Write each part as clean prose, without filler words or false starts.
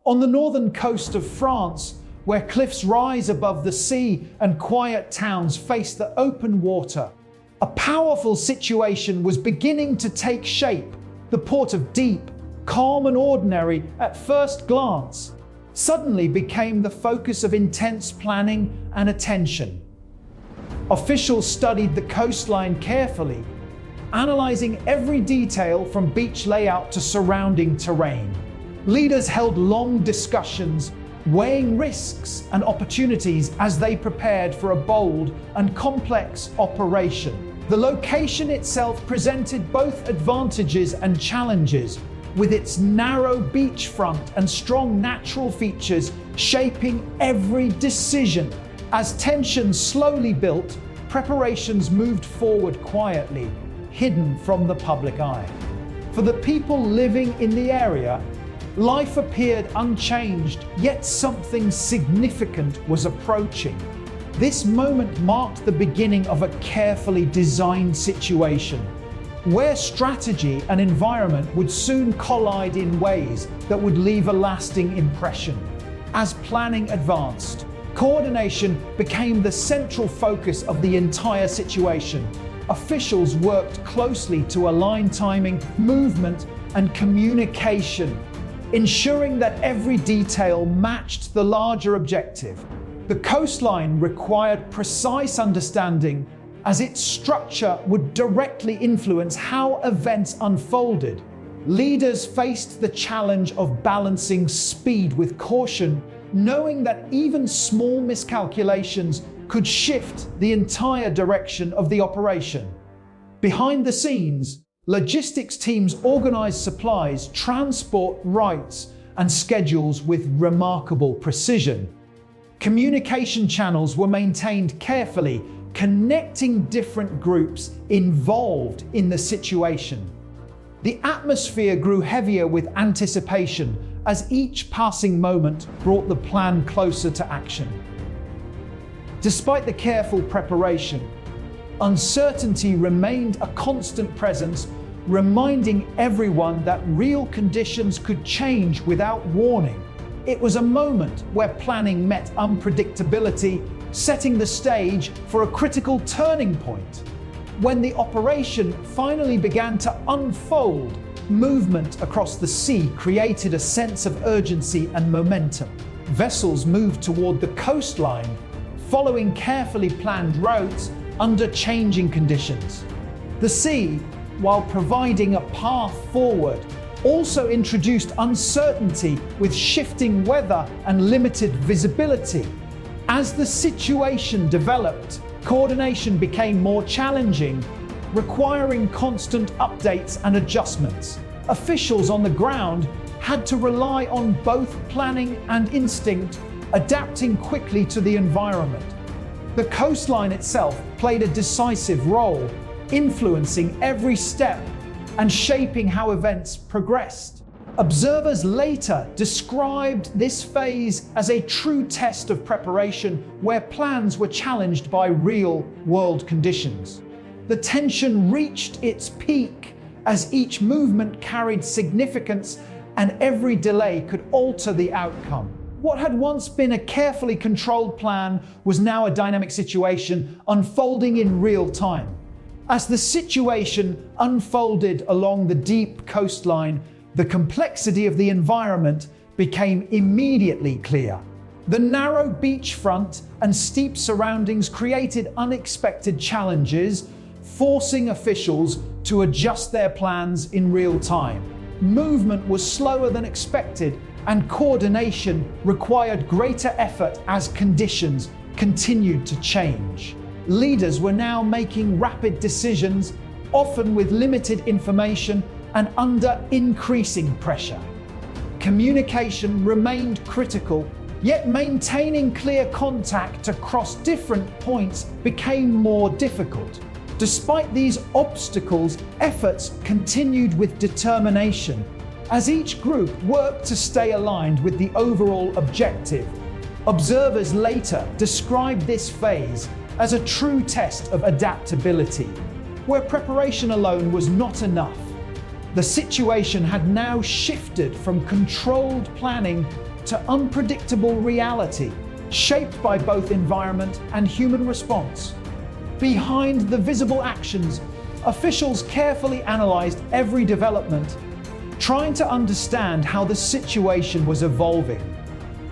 On the northern coast of France, where cliffs rise above the sea and quiet towns face the open water, a powerful situation was beginning to take shape. The port of Dieppe, calm and ordinary at first glance, suddenly became the focus of intense planning and attention. Officials studied the coastline carefully, analyzing every detail from beach layout to surrounding terrain. Leaders held long discussions, weighing risks and opportunities as they prepared for a bold and complex operation. The location itself presented both advantages and challenges, with its narrow beachfront and strong natural features shaping every decision. As tensions slowly built, preparations moved forward quietly, hidden from the public eye. For the people living in the area, life appeared unchanged, yet something significant was approaching. This moment marked the beginning of a carefully designed situation, where strategy and environment would soon collide in ways that would leave a lasting impression. As planning advanced, coordination became the central focus of the entire situation. Officials worked closely to align timing, movement, and communication, ensuring that every detail matched the larger objective. The coastline required precise understanding, as its structure would directly influence how events unfolded. Leaders faced the challenge of balancing speed with caution, knowing that even small miscalculations could shift the entire direction of the operation. Behind the scenes, logistics teams organized supplies, transport routes, and schedules with remarkable precision. Communication channels were maintained carefully, connecting different groups involved in the situation. The atmosphere grew heavier with anticipation as each passing moment brought the plan closer to action. Despite the careful preparation, uncertainty remained a constant presence, reminding everyone that real conditions could change without warning. It was a moment where planning met unpredictability, setting the stage for a critical turning point. When the operation finally began to unfold, movement across the sea created a sense of urgency and momentum. Vessels moved toward the coastline, following carefully planned routes under changing conditions. The sea, while providing a path forward, also introduced uncertainty with shifting weather and limited visibility. As the situation developed, coordination became more challenging, requiring constant updates and adjustments. Officials on the ground had to rely on both planning and instinct, adapting quickly to the environment. The coastline itself played a decisive role, influencing every step and shaping how events progressed. Observers later described this phase as a true test of preparation, where plans were challenged by real-world conditions. The tension reached its peak as each movement carried significance and every delay could alter the outcome. What had once been a carefully controlled plan was now a dynamic situation unfolding in real time. As the situation unfolded along the Dieppe coastline, the complexity of the environment became immediately clear. The narrow beachfront and steep surroundings created unexpected challenges, forcing officials to adjust their plans in real time. Movement was slower than expected, and coordination required greater effort as conditions continued to change. Leaders were now making rapid decisions, often with limited information and under increasing pressure. Communication remained critical, yet maintaining clear contact across different points became more difficult. Despite these obstacles, efforts continued with determination, as each group worked to stay aligned with the overall objective. Observers later described this phase as a true test of adaptability, where preparation alone was not enough. The situation had now shifted from controlled planning to unpredictable reality, shaped by both environment and human response. Behind the visible actions, officials carefully analyzed every development, trying to understand how the situation was evolving.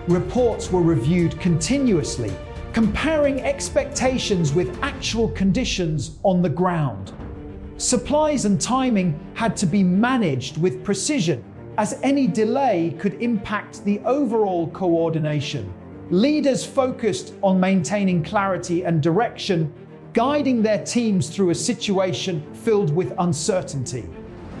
Reports were reviewed continuously, comparing expectations with actual conditions on the ground. Supplies and timing had to be managed with precision, as any delay could impact the overall coordination. Leaders focused on maintaining clarity and direction, guiding their teams through a situation filled with uncertainty.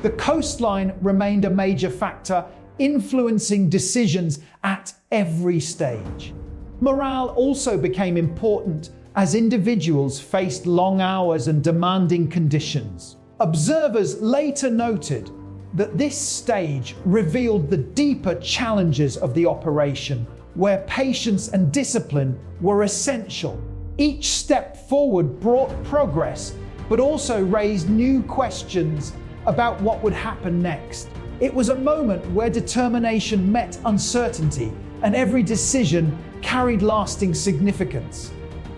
The coastline remained a major factor, influencing decisions at every stage. Morale also became important as individuals faced long hours and demanding conditions. Observers later noted that this stage revealed the deeper challenges of the operation, where patience and discipline were essential. Each step forward brought progress, but also raised new questions about what would happen next. It was a moment where determination met uncertainty, and every decision carried lasting significance.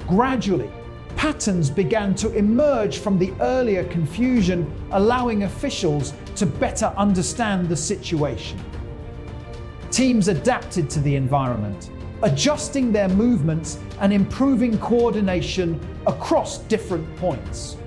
Gradually, patterns began to emerge from the earlier confusion, allowing officials to better understand the situation. Teams adapted to the environment, adjusting their movements and improving coordination across different points.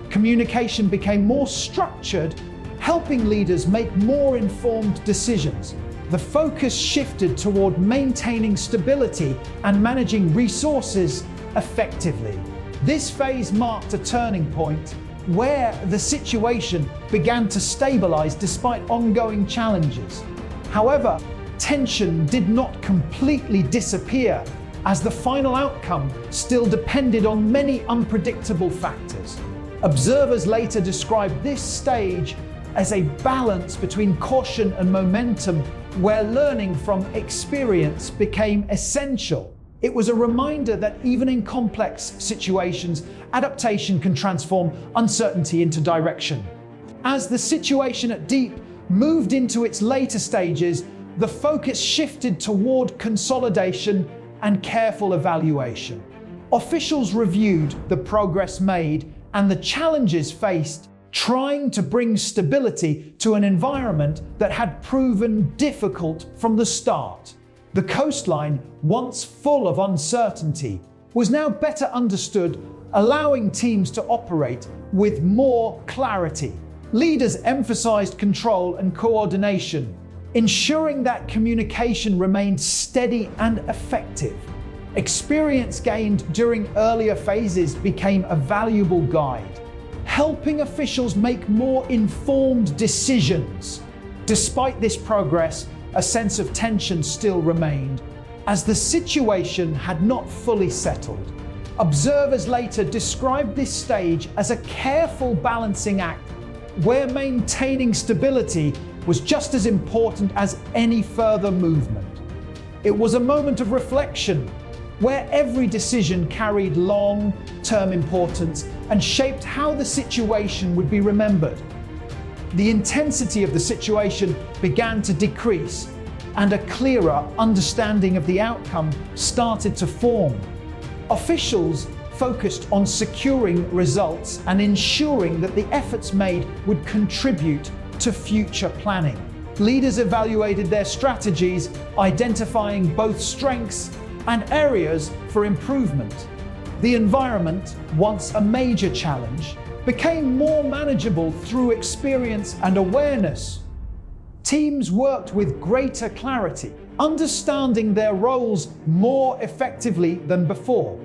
Communication became more structured, helping leaders make more informed decisions. The focus shifted toward maintaining stability and managing resources effectively. This phase marked a turning point where the situation began to stabilize despite ongoing challenges. However, tension did not completely disappear, as the final outcome still depended on many unpredictable factors. Observers later described this stage as a balance between caution and momentum, where learning from experience became essential. It was a reminder that even in complex situations, adaptation can transform uncertainty into direction. As the situation at Dieppe moved into its later stages, the focus shifted toward consolidation and careful evaluation. Officials reviewed the progress made and the challenges faced, trying to bring stability to an environment that had proven difficult from the start. The coastline, once full of uncertainty, was now better understood, allowing teams to operate with more clarity. Leaders emphasized control and coordination, ensuring that communication remained steady and effective. Experience gained during earlier phases became a valuable guide, helping officials make more informed decisions. Despite this progress, a sense of tension still remained, as the situation had not fully settled. Observers later described this stage as a careful balancing act, where maintaining stability was just as important as any further movement. It was a moment of reflection, where every decision carried long-term importance and shaped how the situation would be remembered. The intensity of the situation began to decrease, and a clearer understanding of the outcome started to form. Officials focused on securing results and ensuring that the efforts made would contribute to future planning. Leaders evaluated their strategies, identifying both strengths and areas for improvement. The environment, once a major challenge, became more manageable through experience and awareness. Teams worked with greater clarity, understanding their roles more effectively than before.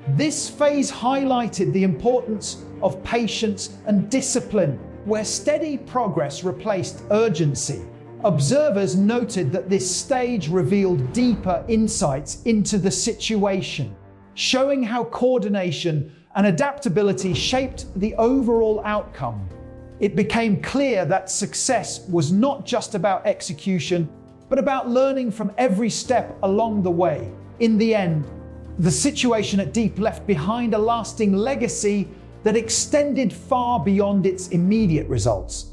This phase highlighted the importance of patience and discipline, where steady progress replaced urgency. Observers noted that this stage revealed deeper insights into the situation, showing how coordination and adaptability shaped the overall outcome. It became clear that success was not just about execution, but about learning from every step along the way. In the end, the situation at Dieppe left behind a lasting legacy that extended far beyond its immediate results.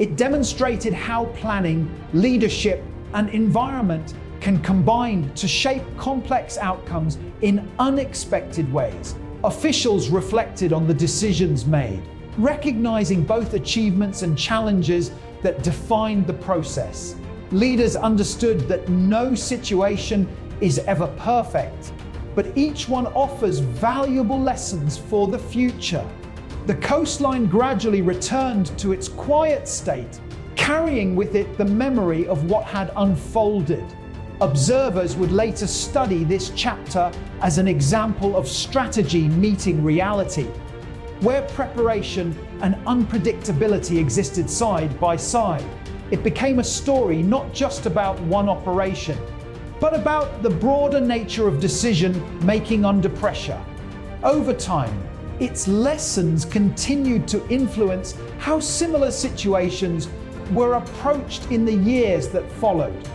It demonstrated how planning, leadership, and environment can combine to shape complex outcomes in unexpected ways. Officials reflected on the decisions made, recognizing both achievements and challenges that defined the process. Leaders understood that no situation is ever perfect, but each one offers valuable lessons for the future. The coastline gradually returned to its quiet state, carrying with it the memory of what had unfolded. Observers would later study this chapter as an example of strategy meeting reality, where preparation and unpredictability existed side by side. It became a story not just about one operation, but about the broader nature of decision-making under pressure. Over time, its lessons continued to influence how similar situations were approached in the years that followed.